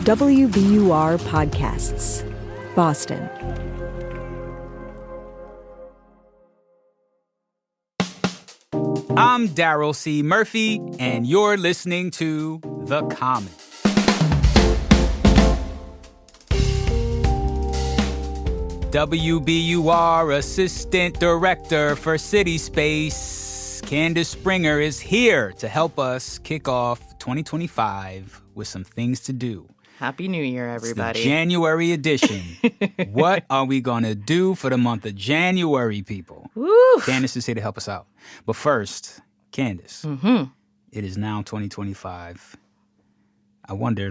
WBUR Podcasts, Boston. I'm Darryl C. Murphy, and you're listening to The Common. WBUR Assistant Director for CitySpace, Candice Springer, is here to help us kick off 2025 with some things to do. Happy New Year, everybody. It's the January edition. What are we going to do for the month of January, people? Woo. Candice is here to help us out. But first, Candice, It is now 2025. I wonder,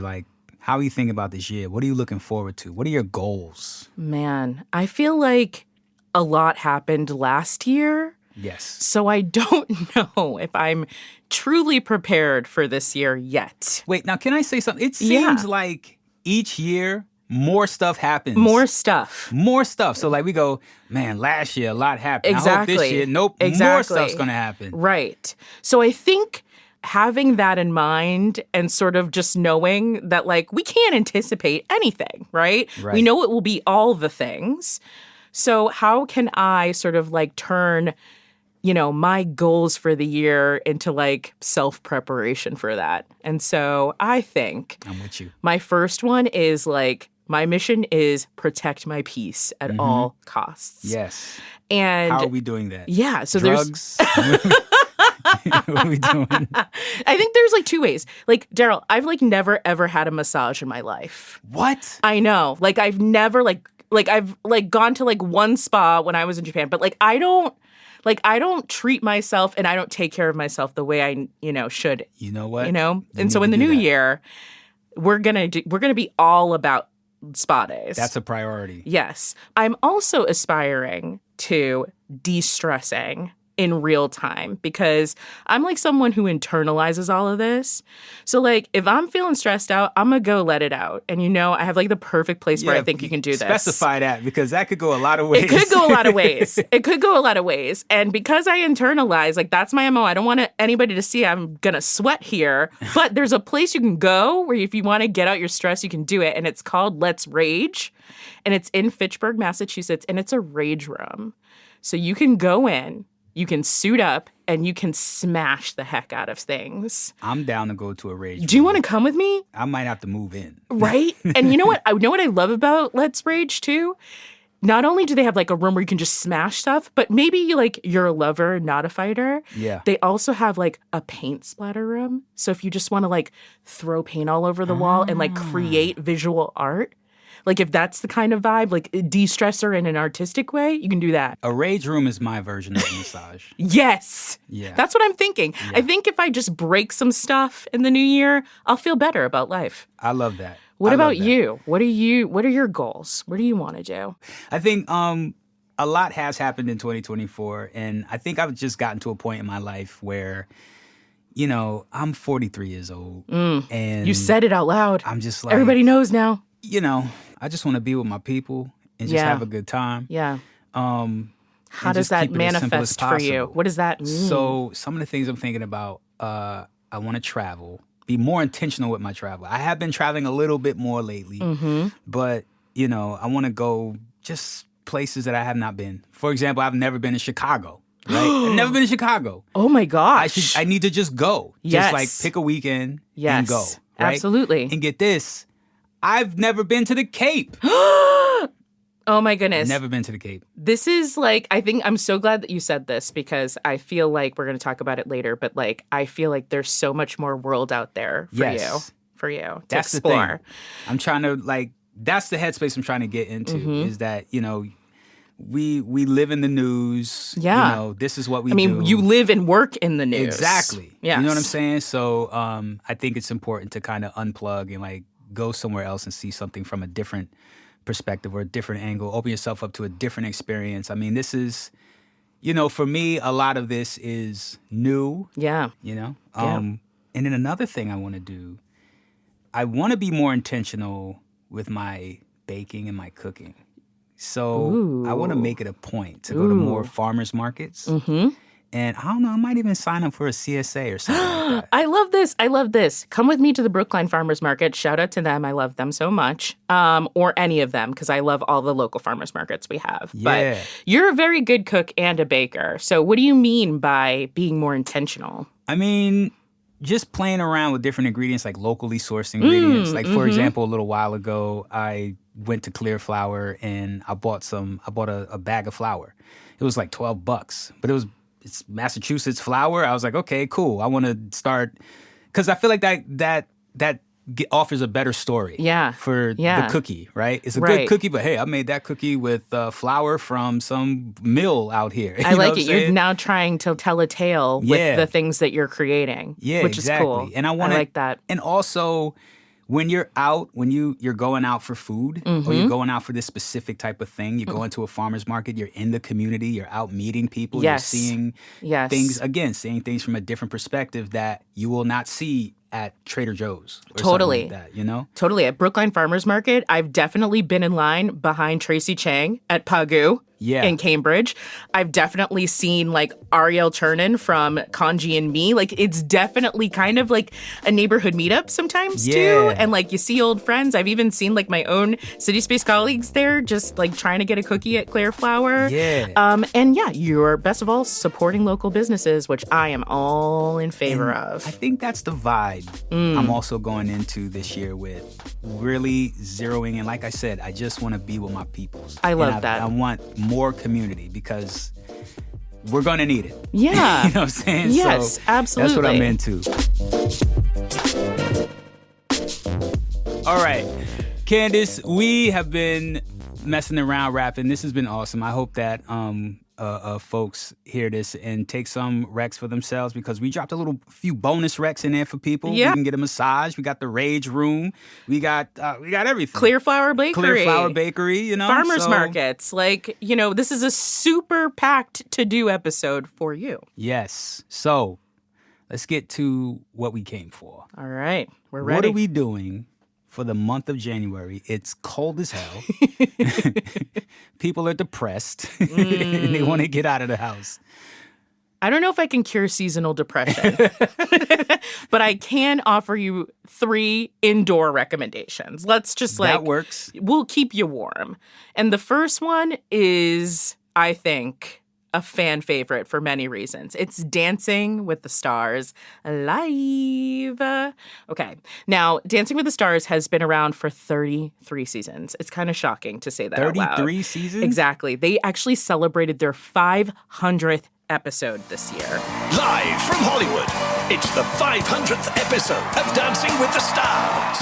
how are you thinking about this year? What are you looking forward to? What are your goals? Man, I feel like a lot happened last year. Yes. So I don't know if I'm truly prepared for this year yet. Wait, now can I say something? It seems like each year more stuff happens. More stuff. So we go, man, last year a lot happened. Exactly. I hope this year, nope, more stuff's going to happen. Right. So I think having that in mind and sort of just knowing that we can't anticipate anything, right? We know it will be all the things. So how can I sort of turn my goals for the year into self-preparation for that? And so I think I'm with you. My first one is my mission is protect my peace at all costs. Yes. And how are we doing that? Yeah. So drugs? What are we doing? I think there's two ways. Darryl, I've never ever had a massage in my life. What? I know. I've never I've gone to one spa when I was in Japan, but I don't treat myself and I don't take care of myself the way I should. You know what? And so in the new year, we're gonna be all about spa days. That's a priority. Yes. I'm also aspiring to de-stressing in real time because I'm someone who internalizes all of this. So if I'm feeling stressed out, I'm going to go let it out. And I have the perfect place where I think you can do this. Specify that because that could go a lot of ways. It could go a lot of ways. And because I internalize, that's my MO. I don't want anybody to see I'm going to sweat here. But there's a place you can go where if you want to get out your stress, you can do it. And it's called Let's Rage. And it's in Fitchburg, Massachusetts. And it's a rage room. So you can go in. You can suit up and you can smash the heck out of things. I'm down to go to a rage. Do you want to come with me? I might have to move in. Right? And you know what? I know what I love about Let's Rage too. Not only do they have a room where you can just smash stuff, but maybe you're a lover, not a fighter. Yeah. They also have a paint splatter room. So if you just want to throw paint all over the wall and create visual art. If that's the kind of vibe, de-stressor in an artistic way, you can do that. A rage room is my version of a massage. Yes. Yeah. That's what I'm thinking. Yeah. I think if I just break some stuff in the new year, I'll feel better about life. I love that. What about you? What are your goals? What do you want to do? I think a lot has happened in 2024, and I think I've just gotten to a point in my life where I'm 43 years old. And you said it out loud. I'm just everybody knows now. I just want to be with my people and just have a good time. Yeah. How does that manifest for you? What does that mean? So some of the things I'm thinking about, I want to travel, be more intentional with my travel. I have been traveling a little bit more lately, but, I want to go just places that I have not been. For example, I've never been to Chicago. Right? I've never been to Chicago. Oh my gosh. I need to just go. Yes. Just pick a weekend and go. Right? Absolutely. And get this. I've never been to the Cape. Oh my goodness. Never been to the Cape. This is I think I'm so glad that you said this because I feel like we're going to talk about it later, but I feel like there's so much more world out there for you to that's explore. The thing. I'm trying to that's the headspace I'm trying to get into is that, we live in the news. Yeah. This is what we do. I mean, you live and work in the news. Exactly. Yes. You know what I'm saying? So I think it's important to kind of unplug and go somewhere else and see something from a different perspective or a different angle. Open yourself up to a different experience. I mean, this is, for me, a lot of this is new. Yeah. And then another thing I want to do, I want to be more intentional with my baking and my cooking. So I want to make it a point to go to more farmers markets And I don't know, I might even sign up for a CSA or something like that. I love this. I love this. Come with me to the Brookline Farmers Market. Shout out to them. I love them so much. Or any of them, because I love all the local farmers markets we have. Yeah. But you're a very good cook and a baker. So what do you mean by being more intentional? I mean, just playing around with different ingredients, like locally sourced ingredients. Like, for example, a little while ago, I went to Clear Flour and I bought a bag of flour. It was like $12, but it's Massachusetts flour. I was like, okay, cool. I want to start, because I feel like that offers a better story for the cookie, right? It's a good cookie, but hey, I made that cookie with flour from some mill out here. I like it. You're now trying to tell a tale with the things that you're creating, which is cool. And I like that. And also, when you're out, you're going out for food or you're going out for this specific type of thing, you go into a farmer's market, you're in the community, you're out meeting people, you're seeing seeing things from a different perspective that you will not see at Trader Joe's or something like that, you know? Totally. At Brookline Farmers Market, I've definitely been in line behind Tracy Chang at Pagoo in Cambridge. I've definitely seen like Ariel Chernin from Kanji and Me. Like, it's definitely kind of like a neighborhood meetup sometimes too. And like you see old friends. I've even seen like my own CitySpace colleagues there just like trying to get a cookie at Clear Flour. And you're best of all supporting local businesses, which I am all in favor of. I think that's the vibe I'm also going into this year with, really zeroing in. Like I said, I just want to be with my peoples. I love that. I want more community because we're going to need it. Yeah. You know what I'm saying? Yes, so absolutely. That's what I'm into. All right. Candice, we have been messing around rapping. This has been awesome. I hope that folks hear this and take some recs for themselves, because we dropped a few bonus recs in there for people. Yeah. We can get a massage. We got the Rage Room. We got everything. Clear Flour Bakery. You know. Farmers markets. Like, you know, this is a super packed to-do episode for you. Yes. So let's get to what we came for. All right. We're ready. What are we doing for the month of January? It's cold as hell. People are depressed and they want to get out of the house. I don't know if I can cure seasonal depression, but I can offer you 3 indoor recommendations. Let's just that works. We'll keep you warm. And the first one is, I think, a fan favorite for many reasons. It's Dancing with the Stars live. Okay. Now, Dancing with the Stars has been around for 33 seasons. It's kind of shocking to say that out loud. 33 seasons? Exactly. They actually celebrated their 500th episode this year. Live from Hollywood, it's the 500th episode of Dancing with the Stars.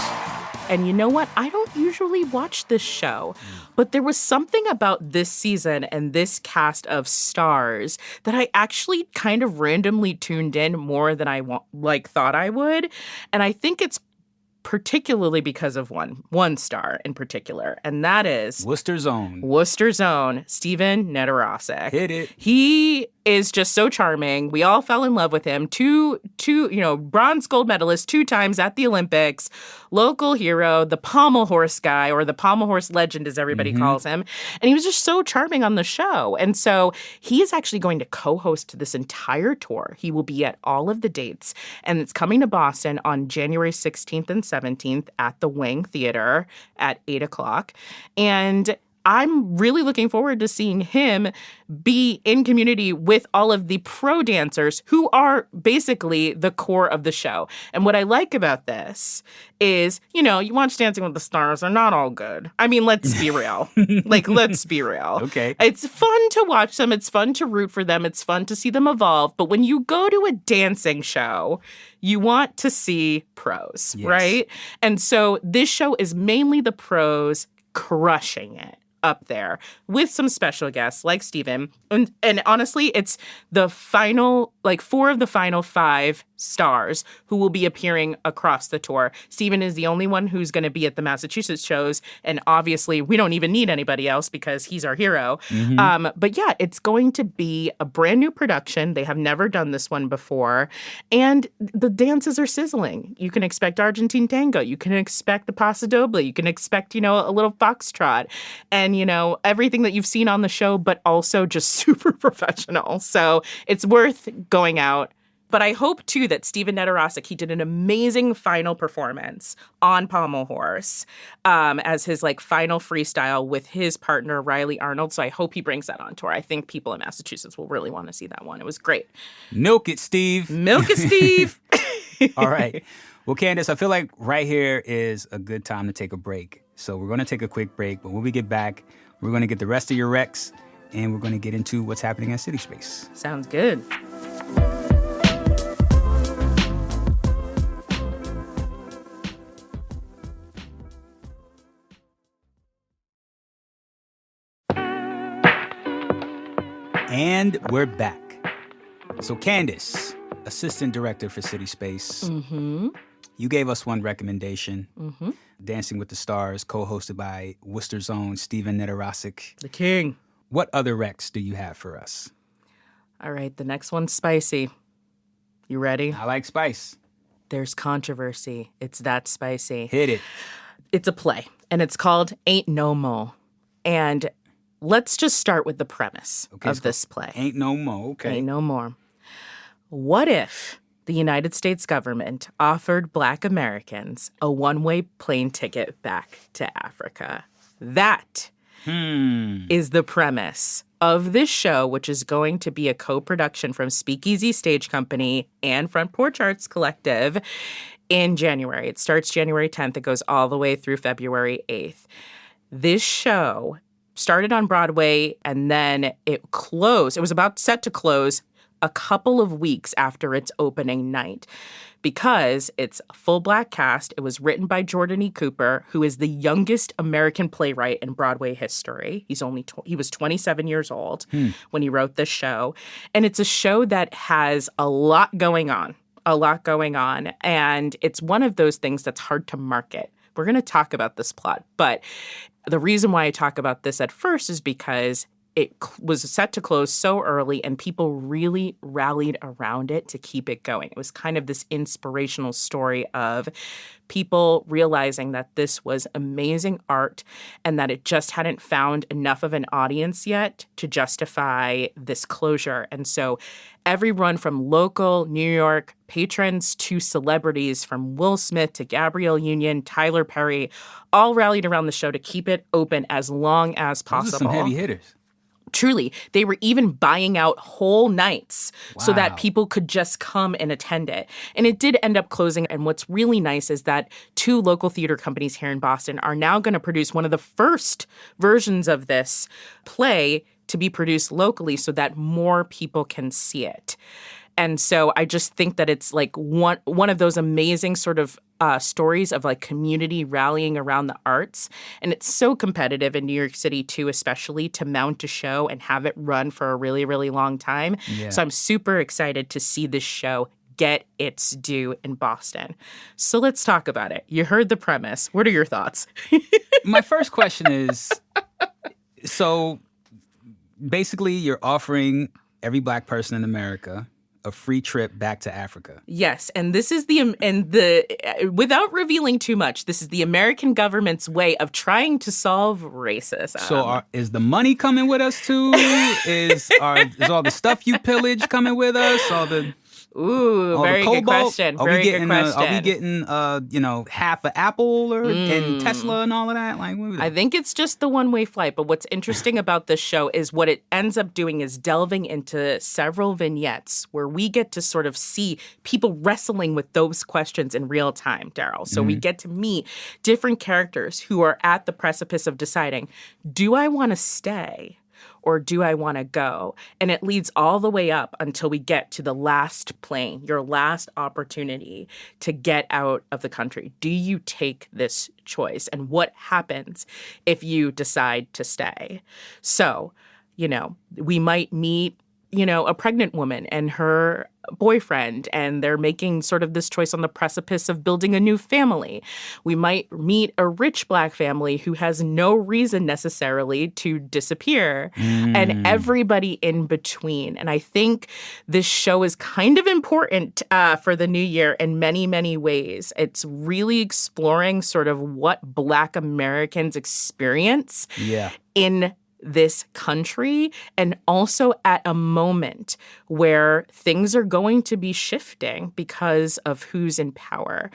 And you know what? I don't usually watch this show, but there was something about this season and this cast of stars that I actually kind of randomly tuned in more than I thought I would. And I think it's particularly because of one star in particular, and that is Worcester's Own, Steven Nedorosek. Hit it. He is just so charming. We all fell in love with him. Two, bronze gold medalist 2 times at the Olympics, local hero, the pommel horse guy, or the pommel horse legend as everybody calls him. And he was just so charming on the show. And so he is actually going to co-host this entire tour. He will be at all of the dates, and it's coming to Boston on January 16th and 17th at the Wing Theater at 8 o'clock. And I'm really looking forward to seeing him be in community with all of the pro dancers who are basically the core of the show. And what I like about this is, you watch Dancing with the Stars, they're not all good. I mean, let's be real. Let's be real. Okay. It's fun to watch them. It's fun to root for them. It's fun to see them evolve. But when you go to a dancing show, you want to see pros, right? And so this show is mainly the pros crushing it up there with some special guests like Steven. And honestly, it's the final, 4 of the final 5 stars who will be appearing across the tour. Steven is the only one who's going to be at the Massachusetts shows, and obviously we don't even need anybody else because he's our hero. But yeah, it's going to be a brand new production. They have never done this one before, and the dances are sizzling. You can expect Argentine tango. You can expect the paso doble. You can expect, a little foxtrot, and everything that you've seen on the show, but also just super professional. So it's worth going out. But I hope, too, that Steven Nedorosik, he did an amazing final performance on Pommel Horse as his, final freestyle with his partner, Riley Arnold. So I hope he brings that on tour. I think people in Massachusetts will really want to see that one. It was great. Milk it, Steve. Milk it, Steve. All right. Well, Candice, I feel like right here is a good time to take a break. So we're going to take a quick break. But when we get back, we're going to get the rest of your recs, and we're going to get into what's happening at CitySpace. Sounds good. And we're back. So Candice, assistant director for CitySpace, you gave us one recommendation, Dancing with the Stars, co-hosted by Worcester's own Steven Nedorosik. The king. What other recs do you have for us? All right, the next one's spicy. You ready? I like spice. There's controversy. It's that spicy. Hit it. It's a play, and it's called Ain't No Mo. And let's just start with the premise of this play. Ain't No Mo, okay. Ain't no more. What if the United States government offered Black Americans a one-way plane ticket back to Africa? That is the premise of this show, which is going to be a co-production from Speakeasy Stage Company and Front Porch Arts Collective in January. It starts January 10th. It goes all the way through February 8th. This show started on Broadway, and then it closed. It was about set to close a couple of weeks after its opening night because it's a full Black cast. It was written by Jordan E. Cooper, who is the youngest American playwright in Broadway history. He was 27 years old when he wrote this show. And it's a show that has a lot going on, and it's one of those things that's hard to market. We're going to talk about this plot, but the reason why I talk about this at first is because it was set to close so early and people really rallied around it to keep it going. It was kind of this inspirational story of people realizing that this was amazing art and that it just hadn't found enough of an audience yet to justify this closure. And so everyone from local New York patrons to celebrities, from Will Smith to Gabrielle Union, Tyler Perry, all rallied around the show to keep it open as long as possible. Those are some heavy hitters. Truly, they were even buying out whole nights so that people could just come and attend it. And it did end up closing. And what's really nice is that 2 local theater companies here in Boston are now going to produce one of the first versions of this play to be produced locally so that more people can see it. And so I just think that it's like one of those amazing sort of stories of like community rallying around the arts. And it's so competitive in New York City, too, especially to mount a show and have it run for a really, really long time. Yeah. So I'm super excited to see this show get its due in Boston. So let's talk about it. You heard the premise. What are your thoughts? My first question is, so basically you're offering every Black person in America a free trip back to Africa. Yes, and this is without revealing too much, this is the American government's way of trying to solve racism. So is the money coming with us too? Is all the stuff you pillage coming with us? Very good question. Are we getting half an Apple and Tesla and all of that? I think it's just the one-way flight. But what's interesting about this show is what it ends up doing is delving into several vignettes where we get to sort of see people wrestling with those questions in real time, Darryl. So we get to meet different characters who are at the precipice of deciding, do I want to stay? Or do I want to go? And it leads all the way up until we get to the last plane, your last opportunity to get out of the country. Do you take this choice? And what happens if you decide to stay? So, we might meet, a pregnant woman and her boyfriend and they're making sort of this choice on the precipice of building a new family. We might meet a rich Black family who has no reason necessarily to disappear, and everybody in between. And I think this show is kind of important for the new year in many, many ways. It's really exploring sort of what Black Americans experience in this country, and also at a moment where things are going to be shifting because of who's in power.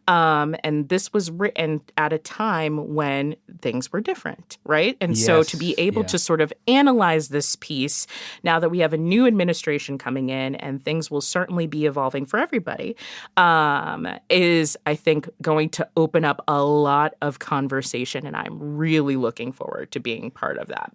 And this was written at a time when things were different, right? And so to be able to sort of analyze this piece, now that we have a new administration coming in and things will certainly be evolving for everybody, is, I think, going to open up a lot of conversation. And I'm really looking forward to being part of that.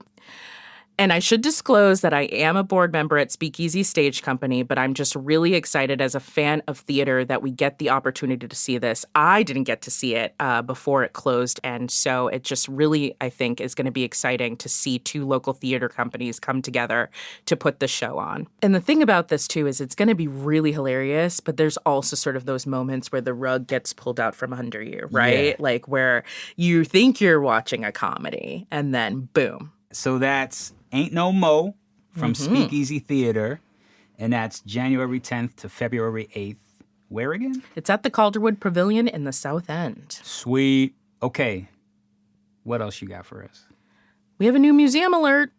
And I should disclose that I am a board member at Speakeasy Stage Company, but I'm just really excited as a fan of theater that we get the opportunity to see this. I didn't get to see it before it closed, and so it just really, I think, is going to be exciting to see two local theater companies come together to put the show on. And the thing about this, too, is it's going to be really hilarious, but there's also sort of those moments where the rug gets pulled out from under you, right? Yeah. Like where you think you're watching a comedy, and then boom. So that's Ain't No Mo from Speakeasy Theater, and that's January 10th to February 8th. Where again? It's at the Calderwood Pavilion in the South End. Sweet. Okay. What else you got for us? We have a new museum alert.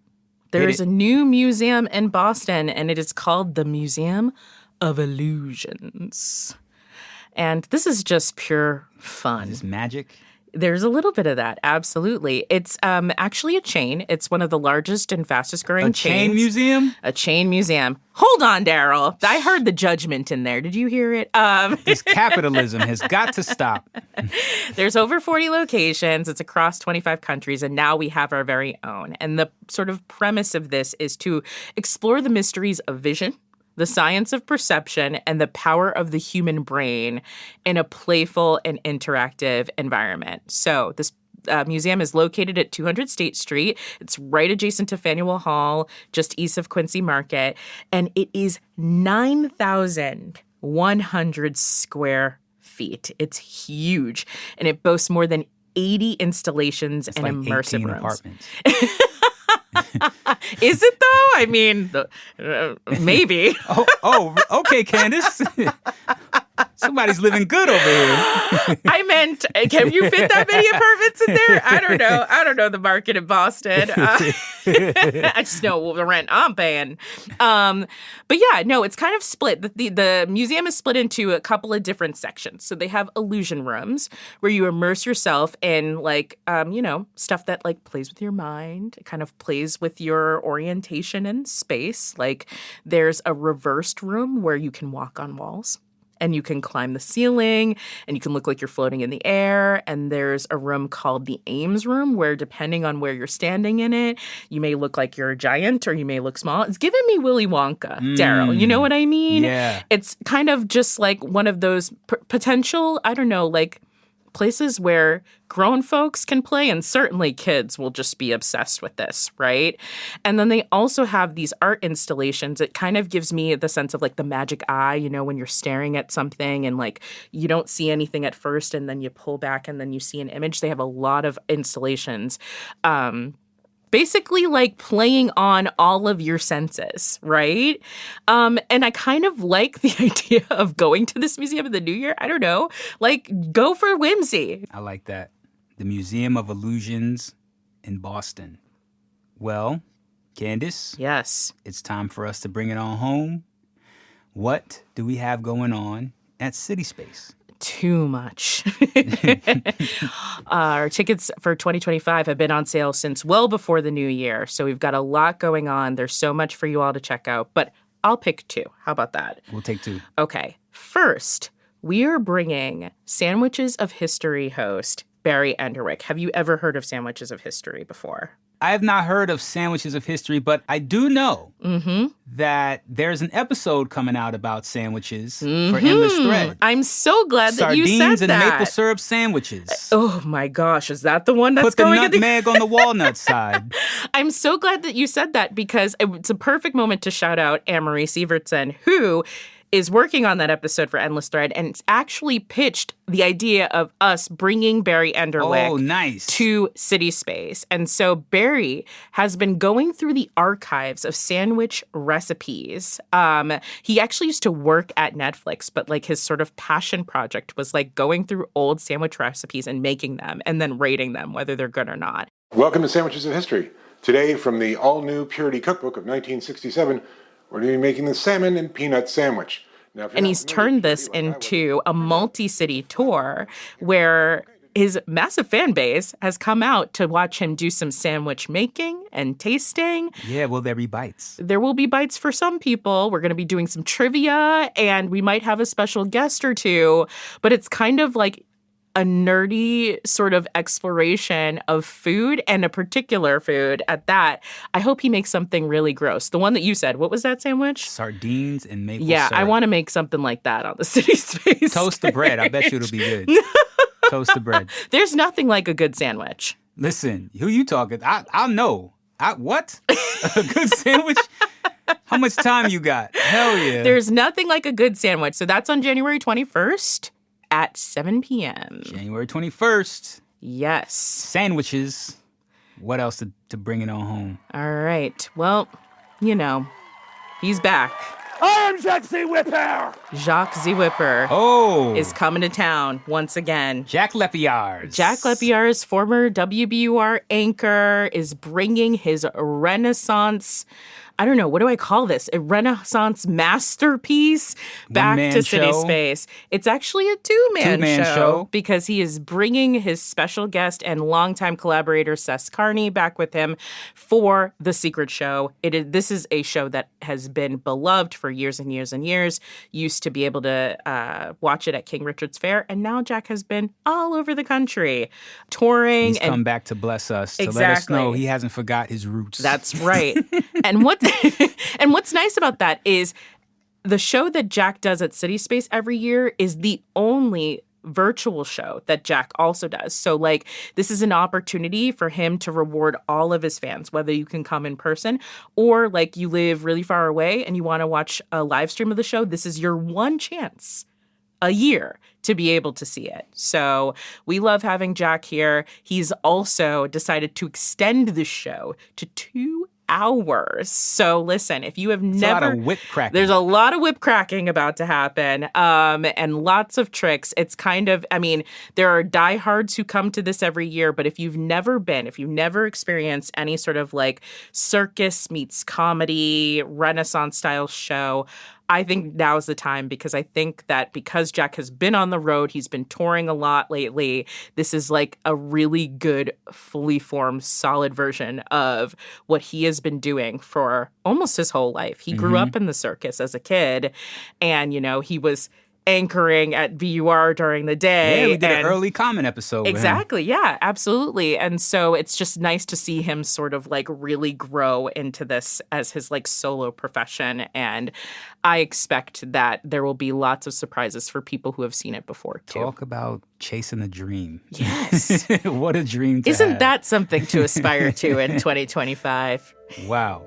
There is a new museum in Boston, and it is called the Museum of Illusions. And this is just pure fun. Is this magic? There's a little bit of that, absolutely. It's actually a chain. It's one of the largest and fastest growing chains. A chain museum? A chain museum. Hold on, Darryl. I heard the judgment in there. Did you hear it? This capitalism has got to stop. There's over 40 locations. It's across 25 countries, and now we have our very own. And the sort of premise of this is to explore the mysteries of vision, the science of perception, and the power of the human brain in a playful and interactive environment. So this museum is located at 200 State Street. It's right adjacent to Faneuil Hall, just east of Quincy Market. And it is 9,100 square feet. It's huge. And it boasts more than 80 installations and like immersive 18 rooms. Apartments. Is it though? I mean, maybe. Okay, Candice. Somebody's living good over here. I meant, can you fit that many apartments in there? I don't know the market in Boston. I just know the rent I'm paying. But yeah, no, it's kind of split. The museum is split into a couple of different sections. So they have illusion rooms where you immerse yourself in stuff that like plays with your mind. It kind of plays with your orientation in space. Like there's a reversed room where you can walk on walls. And you can climb the ceiling, and you can look like you're floating in the air. And there's a room called the Ames Room, where depending on where you're standing in it, you may look like you're a giant or you may look small. It's giving me Willy Wonka, Darryl. You know what I mean? Yeah. It's kind of just like one of those potential, like places where grown folks can play, and certainly kids will just be obsessed with this, right? And then they also have these art installations. It kind of gives me the sense of like the magic eye, when you're staring at something and like you don't see anything at first and then you pull back and then you see an image. They have a lot of installations. Basically like playing on all of your senses, right? And I kind of like the idea of going to this museum in the new year. I don't know, like go for whimsy. I like that. The Museum of Illusions in Boston. Well, Candice. Yes. It's time for us to bring it on home. What do we have going on at CitySpace? Too much. Our tickets for 2025 have been on sale since well before the new year. So we've got a lot going on. There's so much for you all to check out. But I'll pick two. How about that? We'll take two. Okay. First, we are bringing Sandwiches of History host Barry Enderwick. Have you ever heard of Sandwiches of History before? I have not heard of Sandwiches of History, but I do know that there's an episode coming out about sandwiches for Endless Thread. I'm so glad that you said that. Sardines and maple syrup sandwiches. Oh my gosh, is that the one that's Put the going nutmeg on the walnut side. I'm so glad that you said that because it's a perfect moment to shout out Anne-Marie Sievertson, who is working on that episode for Endless Thread and actually pitched the idea of us bringing Barry Enderwick to CitySpace. And so Barry has been going through the archives of sandwich recipes. He actually used to work at Netflix, but like his sort of passion project was like going through old sandwich recipes and making them and then rating them, whether they're good or not. Welcome to Sandwiches of History. Today, from the all-new Purity Cookbook of 1967, we're going to be making the salmon and peanut sandwich. Now, and he's turned this into a multi-city tour where his massive fan base has come out to watch him do some sandwich making and tasting. Yeah, will there be bites? There will be bites for some people. We're going to be doing some trivia, and we might have a special guest or two. But it's kind of like a nerdy sort of exploration of food, and a particular food at that. I hope he makes something really gross. The one that you said, what was that sandwich? Sardines and maple syrup. I want to make something like that on the CitySpace. Toast the bread. I bet you it'll be good. Toast the bread. There's nothing like a good sandwich. Listen, who you talking? I'll know. What? A good sandwich? How much time you got? Hell yeah. There's nothing like a good sandwich. So that's on January 21st. At 7 p.m. January 21st. Yes. Sandwiches. What else to bring it on home? All right. Well, he's back. I am Jacques the Whipper. Jacques the Whipper is coming to town once again. Jack Lepiards. Jack Lepiards, former WBUR anchor, is bringing his Renaissance, I don't know, what do I call this? A Renaissance masterpiece back to CitySpace. It's actually a two-man show because he is bringing his special guest and longtime collaborator, Seth Carney, back with him for The Secret Show. This is a show that has been beloved for years and years and years. Used to be able to watch it at King Richard's Fair, and now Jack has been all over the country touring. He's come back to bless us, to let us know he hasn't forgot his roots. That's right. And what's nice about that is the show that Jack does at CitySpace every year is the only virtual show that Jack also does. So this is an opportunity for him to reward all of his fans, whether you can come in person or you live really far away and you want to watch a live stream of the show. This is your one chance a year to be able to see it. So we love having Jack here. He's also decided to extend the show to 2 hours. So listen, if you have never... There's a lot of whip cracking. There's a lot of whip cracking about to happen, and lots of tricks. It's kind of, there are diehards who come to this every year, but if you've never experienced any sort of circus meets comedy, Renaissance-style show, I think now's the time, because I think that because Jack has been on the road, he's been touring a lot lately, this is a really good, fully formed, solid version of what he has been doing for almost his whole life. He grew up in the circus as a kid, and, he was anchoring at VUR during the day. Yeah, we did an early comment episode. Exactly. Yeah, absolutely. And so it's just nice to see him sort of really grow into this as his solo profession. And I expect that there will be lots of surprises for people who have seen it before, too. Talk about chasing a dream. Yes. What a dream to Isn't have. that something to aspire to in 2025? Wow.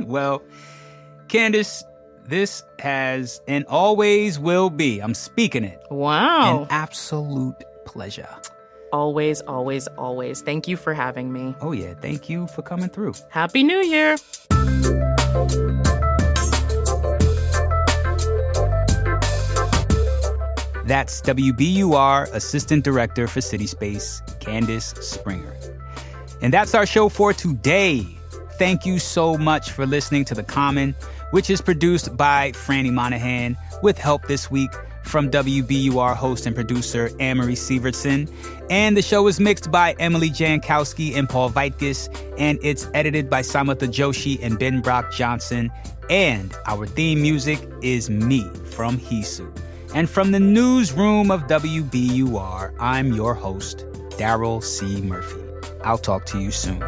Well, Candice, this has and always will be, I'm speaking it. Wow. An absolute pleasure. Always, always, always. Thank you for having me. Oh, yeah. Thank you for coming through. Happy New Year. That's WBUR Assistant Director for CitySpace, Candice Springer. And that's our show for today. Thank you so much for listening to The Common, which is produced by Franny Monahan, with help this week from WBUR host and producer Anne-Marie Sievertson. And the show is mixed by Emily Jankowski and Paul Vaitkes, and it's edited by Samatha Joshi and Ben Brock Johnson. And our theme music is Me from Hisu. And from the newsroom of WBUR, I'm your host, Darryl C. Murphy. I'll talk to you soon.